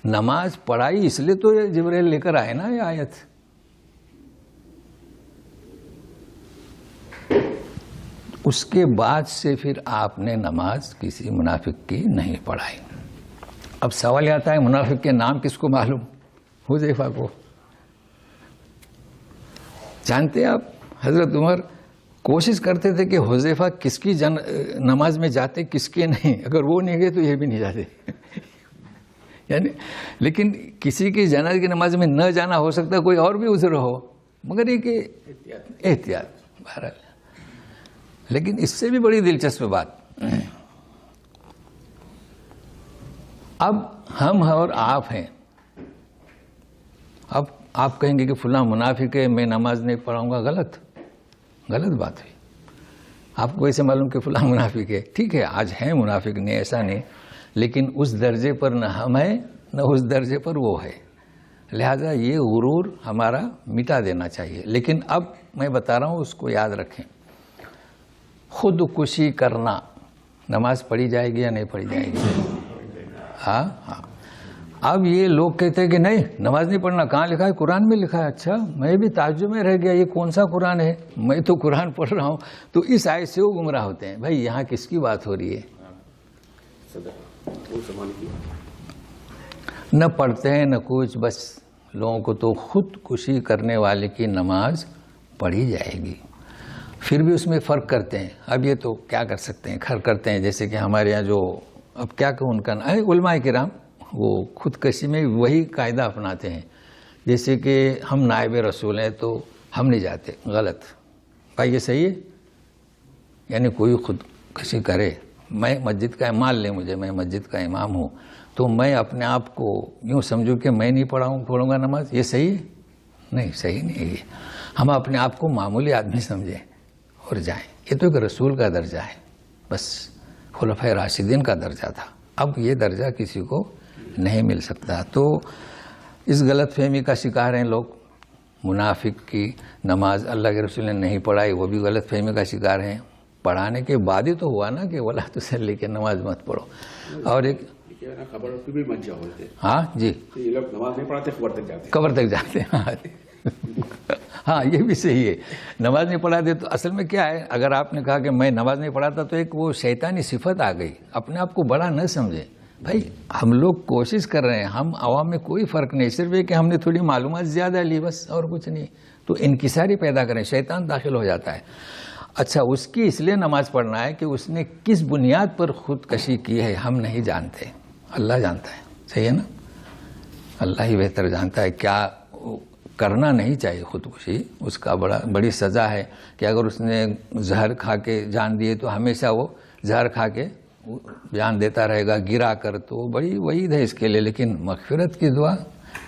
Speaker 1: نماز پڑھائی اس لیے تو جبریل لے کر آئے نا یہ آیت. اس کے بعد سے پھر آپ نے نماز کسی منافق کی نہیں پڑھائی. اب سوال آتا ہے منافق کے نام کس کو معلوم؟ حذیفہ کو. جانتے ہیں آپ حضرت عمر کوشش کرتے تھے کہ حذیفہ کس کی نماز میں جاتے کس کے نہیں. اگر وہ نہیں گئے تو یہ بھی نہیں جاتے. یعنی لیکن کسی کی جنازے کی نماز میں نہ جانا ہو سکتا کوئی اور بھی عذر ہو، مگر یہ کہ احتیاط بہرحال. لیکن اس سے بھی بڑی دلچسپ بات، اب ہم اور آپ ہیں. اب آپ کہیں گے کہ فلاں منافق ہے میں نماز نہیں پڑھاؤں گا. غلط بات ہے. آپ کو ایسے معلوم کہ فلاں منافق ہے. ٹھیک ہے آج ہیں منافق نہیں ایسا نہیں، لیکن اس درجے پر نہ ہم ہیں نہ اس درجے پر وہ ہے. لہذا یہ غرور ہمارا مٹا دینا چاہیے. لیکن اب میں بتا رہا ہوں اس کو یاد رکھیں. خودکشی کرنا نماز پڑھی جائے گی یا نہیں پڑھی جائے گی؟ ہاں. اب یہ لوگ کہتے ہیں کہ نہیں نماز نہیں پڑھنا. کہاں لکھا ہے؟ قرآن میں لکھا ہے. اچھا میں بھی تعجب میں رہ گیا یہ کون سا قرآن ہے؟ میں تو قرآن پڑھ رہا ہوں. تو اس آیت سے وہ گمراہ ہوتے ہیں. بھائی یہاں کس کی بات ہو رہی ہے؟ نہ پڑھتے ہیں نہ کچھ، بس لوگوں کو تو خودکشی کرنے والے کی نماز پڑھی جائے گی. پھر بھی اس میں فرق کرتے ہیں. اب یہ تو کیا کر سکتے ہیں، خر کرتے ہیں. جیسے کہ ہمارے یہاں جو اب کیا کہ ان کا علماء کرام وہ خودکشی میں وہی قاعدہ اپناتے ہیں. جیسے کہ ہم نائب رسول ہیں تو ہم نہیں جاتے. غلط. بھائی یہ صحیح ہے؟ یعنی کوئی خودکشی کرے، میں مسجد کا مان لیں مجھے میں مسجد کا امام ہوں تو میں اپنے آپ کو یوں سمجھوں کہ میں نہیں پڑھوں گا نماز. یہ صحیح ہے؟ نہیں صحیح نہیں ہے. یہ ہم اپنے آپ کو معمولی آدمی سمجھیں اور جائیں. یہ تو ایک رسول کا درجہ ہے، بس خلفائے راشدین کا درجہ تھا. اب یہ درجہ کسی کو نہیں مل سکتا. تو اس غلط فہمی کا شکار ہیں لوگ. منافق کی نماز اللہ کے رسول نے نہیں پڑھائی وہ بھی غلط فہمی کا شکار ہیں. پڑھانے کے بعد ہی تو ہوا نا کہ ولا تصلی کے نماز مت پڑھو. اور ایک ہاں جی
Speaker 2: نماز نہیں پڑھاتے
Speaker 1: قبر تک جاتے ہیں. ہاں یہ بھی صحیح ہے. نماز نہیں پڑھاتے تو اصل میں کیا ہے، اگر آپ نے کہا کہ میں نماز نہیں پڑھاتا تو ایک وہ شیطانی صفت آ گئی. اپنے آپ کو بڑا نہ سمجھے. بھائی ہم لوگ کوشش کر رہے ہیں، ہم عوام میں کوئی فرق نہیں، صرف یہ کہ ہم نے تھوڑی معلومات زیادہ لی بس اور کچھ نہیں. تو انکساری پیدا کریں، شیطان داخل ہو جاتا ہے. اچھا اس کی اس لیے نماز پڑھنا ہے کہ اس نے کس بنیاد پر خودکشی کی ہے ہم نہیں جانتے. اللہ جانتا ہے. صحیح ہے نا؟ اللہ ہی بہتر جانتا ہے. کیا کرنا نہیں چاہیے خودکشی. اس کا بڑی سزا ہے کہ اگر اس نے زہر کھا کے جان دیے تو ہمیشہ وہ زہر کھا کے جان دیتا رہے گا گرا کر. تو بڑی وعید ہے اس کے لیے. لیکن مغفرت کی دعا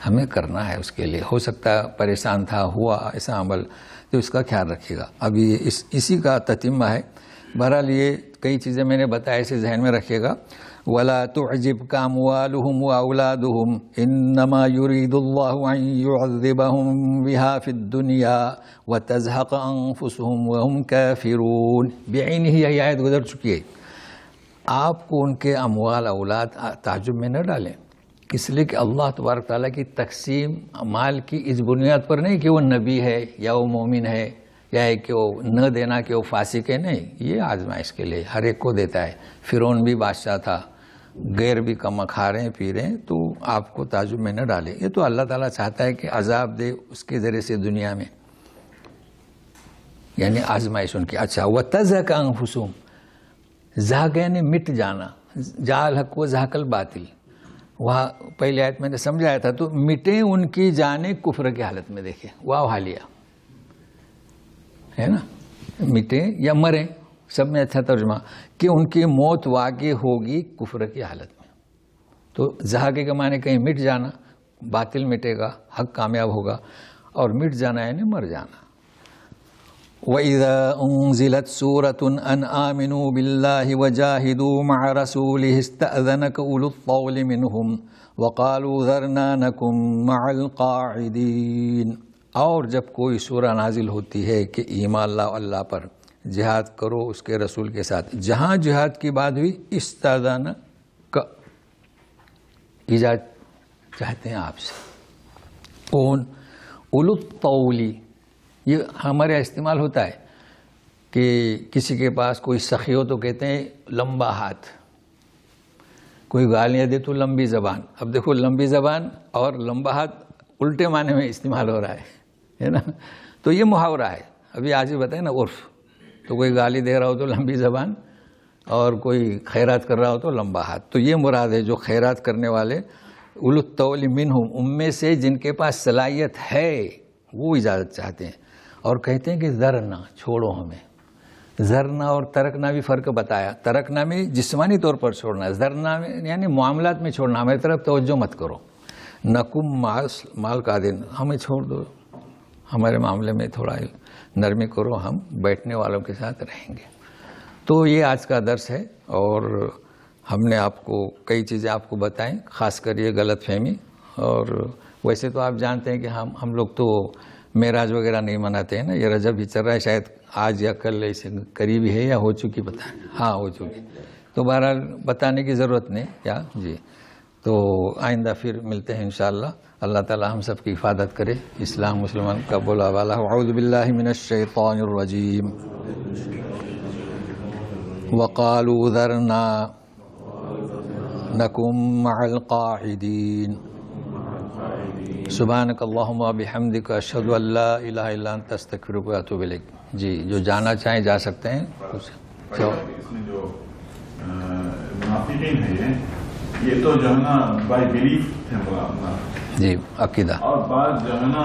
Speaker 1: ہمیں کرنا ہے اس کے لیے. ہو سکتا ہے پریشان تھا ہوا ایسا عمل تو اس کا خیال رکھیے گا. اب یہ اسی کا تتمہ ہے. بہرحال یہ کئی چیزیں میں نے بتایا اسے ذہن میں رکھیے گا. وَلَا تُعْجِبْكَ أَمْوَالُهُمْ وَأَوْلَادُهُمْ إِنَّمَا يُرِيدُ اللَّهُ أَن يُعَذِّبَهُمْ بِهَا فِي الدُّنْيَا وَتَزْهَقَ أَنفُسُهُمْ وَهُمْ كَافِرُونَ. بعینہ یہ آیت گزر چکی ہے. آپ کو ان کے اموال اولاد تعجب میں نہ ڈالیں، اس لیے کہ اللہ تبارک تعالیٰ کی تقسیم مال کی اس بنیاد پر نہیں کہ وہ نبی ہے یا وہ مومن ہے کیا ہے کہ وہ نہ دینا کہ وہ فاسق ہے، نہیں، یہ آزمائش کے لیے ہر ایک کو دیتا ہے. فرعون بھی بادشاہ تھا، غیر بھی کم کھا رہے ہیں پی رہے ہیں، تو آپ کو تعجب میں نہ ڈالے. یہ تو اللہ تعالیٰ چاہتا ہے کہ عذاب دے اس کے ذریعے سے دنیا میں، یعنی آزمائش ان کی. اچھا، وَتَزَكَ أَنفُسُهُمْ، زہق یعنی مٹ جانا، جعل حق و زہق الباطل. وہاں پہلی آیت میں نے سمجھایا تھا، تو مٹے ان کی جانیں کفر کی حالت میں. دیکھیں واو حالیہ ہے نا، مٹے یا مرے، سب میں اچھا ترجمہ کہ ان کی موت واقع ہوگی کفر کی حالت میں. تو زہق کے معنی کہیں مٹ جانا، باطل مٹے گا، حق کامیاب ہوگا، اور مٹ جانا یعنی مر جانا. وَإِذَا أُنزِلَتْ سُورَةٌ أَنْ آمِنُوا بِاللَّهِ وَجَاهِدُوا مَعَ رَسُولِهِ اسْتَأْذَنَكَ أُولُو الطَّوْلِ مِنْهُمْ وَقَالُوا ذَرْنَا نَكُن مَعَ الْقَاعِدِينَ. اور جب کوئی سورہ نازل ہوتی ہے کہ ایمان لاؤ اللہ پر، جہاد کرو اس کے رسول کے ساتھ، جہاں جہاد کی بات ہوئی استاذنک، اجازت چاہتے ہیں آپ سے. کون؟ اولو الطول، یہ ہمارے استعمال ہوتا ہے کہ کسی کے پاس کوئی سخی ہو تو کہتے ہیں لمبا ہاتھ، کوئی گالیاں دے تو لمبی زبان. اب دیکھو لمبی زبان اور لمبا ہاتھ الٹے معنی میں استعمال ہو رہا ہے نا. تو یہ محاورہ ہے. ابھی آج ہی بتائیں نا عرف، تو کوئی گالی دے رہا ہو تو لمبی زبان، اور کوئی خیرات کر رہا ہو تو لمبا ہاتھ. تو یہ مراد ہے جو خیرات کرنے والے، اولو الطول منہم، ان میں سے جن کے پاس صلاحیت ہے وہ اجازت چاہتے ہیں. اور کہتے ہیں کہ ذرنا، چھوڑو ہمیں. ذرنا اور ترکنا بھی فرق بتایا. ترکنا میں جسمانی طور پر چھوڑنا، ذرنا میں یعنی معاملات میں چھوڑنا، ہماری طرف توجہ مت کرو. نکم مال کا دن، ہمیں چھوڑ دو، ہمارے معاملے میں تھوڑا نرمی کرو، ہم بیٹھنے والوں کے ساتھ رہیں گے. تو یہ آج کا درس ہے، اور ہم نے آپ کو کئی چیزیں آپ کو بتائیں، خاص کر یہ غلط فہمی. اور ویسے تو آپ جانتے ہیں کہ ہم لوگ تو معراج وغیرہ نہیں مناتے ہیں نا. یہ رجب ہی چل رہا ہے، شاید آج یا کل اسے قریبی ہے یا ہو چکی، بتائیں. ہاں ہو چکی. تو بہرحال بتانے کی ضرورت نہیں کیا جی. تو آئندہ پھر ملتے ہیں انشاءاللہ. اللہ تعالی ہم سب کی حفاظت کرے، اسلام مسلمان کا بولا والا. اعوذ باللہ من الشیطان الرجیم. وقالوا ذرنا نکن مع القاعدین. سبحانک اللہم وبحمدک، اشہد ان لا الہ الا انت، استغفرک واتوب الیک. جی جو جانا چاہیں جا سکتے ہیں.
Speaker 2: اس میں جو منافقین ہیں یہ تو جو ہے نا بائی بلیف تھے
Speaker 1: جی، عقیدہ،
Speaker 2: اور بعض جو ہے نا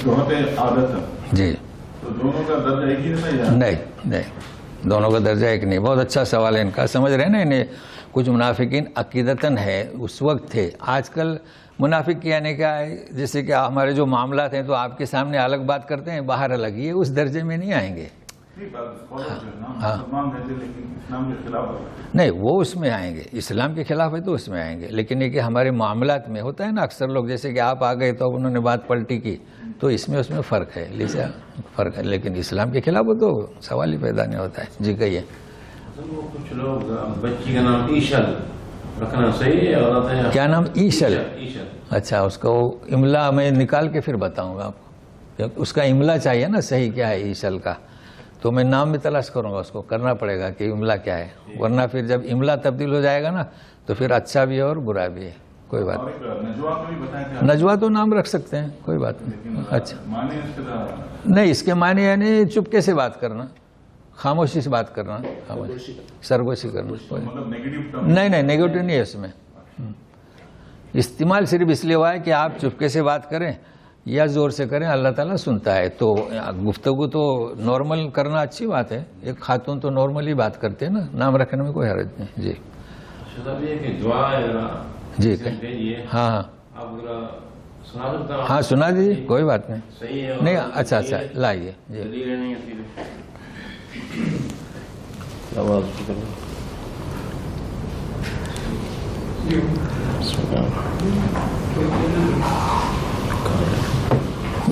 Speaker 2: بہت عادت. جی تو دونوں کا درجہ ایک ہی
Speaker 1: نہیں، دونوں کا درجہ ایک نہیں. بہت اچھا سوال ہے ان کا. سمجھ رہے ہیں نا انہیں. کچھ منافقین عقیدتاً ہے، اس وقت تھے. آج کل منافق یعنی کیا ہے، جیسے کہ ہمارے جو معاملات ہیں تو آپ کے سامنے الگ بات کرتے ہیں، باہر الگ. یہ اس درجے میں نہیں آئیں گے. نہیں، وہ اس میں آئیں گے. اسلام کے خلاف ہے تو اس میں آئیں گے. لیکن یہ کہ ہمارے معاملات میں ہوتا ہے نا اکثر لوگ، جیسے کہ آپ آ گئے تو انہوں نے بات پلٹی کی، تو اس میں فرق ہے، لہٰذا فرق ہے. لیکن اسلام کے خلاف ہو تو سوال ہی پیدا نہیں ہوتا ہے. جی کہیے.
Speaker 3: کچھ لوگ بچی کا نام ایشل رکھنا صحیح ہے.
Speaker 1: کیا نام؟ ایشل. اچھا، اس کو املا میں نکال کے پھر بتاؤں گا آپ کو. اس کا املا چاہیے نا صحیح کیا ہے ایشل کا، تو میں نام میں تلاش کروں گا. اس کو کرنا پڑے گا کہ املا کیا ہے، ورنہ پھر جب املا تبدیل ہو جائے گا نا تو پھر اچھا بھی ہے اور برا بھی ہے. کوئی بات نہیں. نجوا تو نام رکھ سکتے ہیں، کوئی بات نہیں. اچھا نہیں، اس کے معنی یعنی چپکے سے بات کرنا، خاموشی سے بات کرنا، سرگوشی کرنا. نہیں، نیگیٹو نہیں ہے اس میں. استعمال صرف اس لیے ہوا ہے کہ آپ چپکے سے بات کریں یا زور سے کریں، اللہ تعالیٰ سنتا ہے. تو گفتگو تو نارمل کرنا اچھی بات ہے. ایک خاتون تو نارملی بات کرتے ہیں نا، نام رکھنے میں کوئی حرج نہیں. جی جی ہاں سنا دیجیے، کوئی بات نہیں. نہیں اچھا لائیے. جی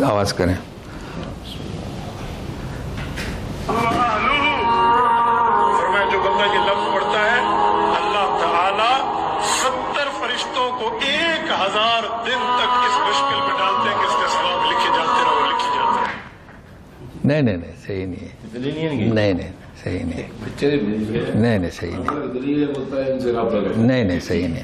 Speaker 1: آواز کریں.
Speaker 4: جو بندہ یہ لفظ پڑھتا ہے، اللہ تعالی 70 فرشتوں کو 1000 دن تک اس مشکل میں ڈالتے ہیں کہ اس کے ثواب لکھے جاتے رہو، لکھے جاتے ہیں.
Speaker 1: نہیں نہیں نہیں صحیح نہیں ہے.
Speaker 3: دلیل نہیں ہے
Speaker 1: نہیں نہیں صحیح نہیں ہے.
Speaker 3: بچے
Speaker 1: نہیں نہیں صحیح نہیں.
Speaker 3: دلیل بولتا ہے ان سے رابطہ کریں.
Speaker 1: نہیں نہیں صحیح نہیں.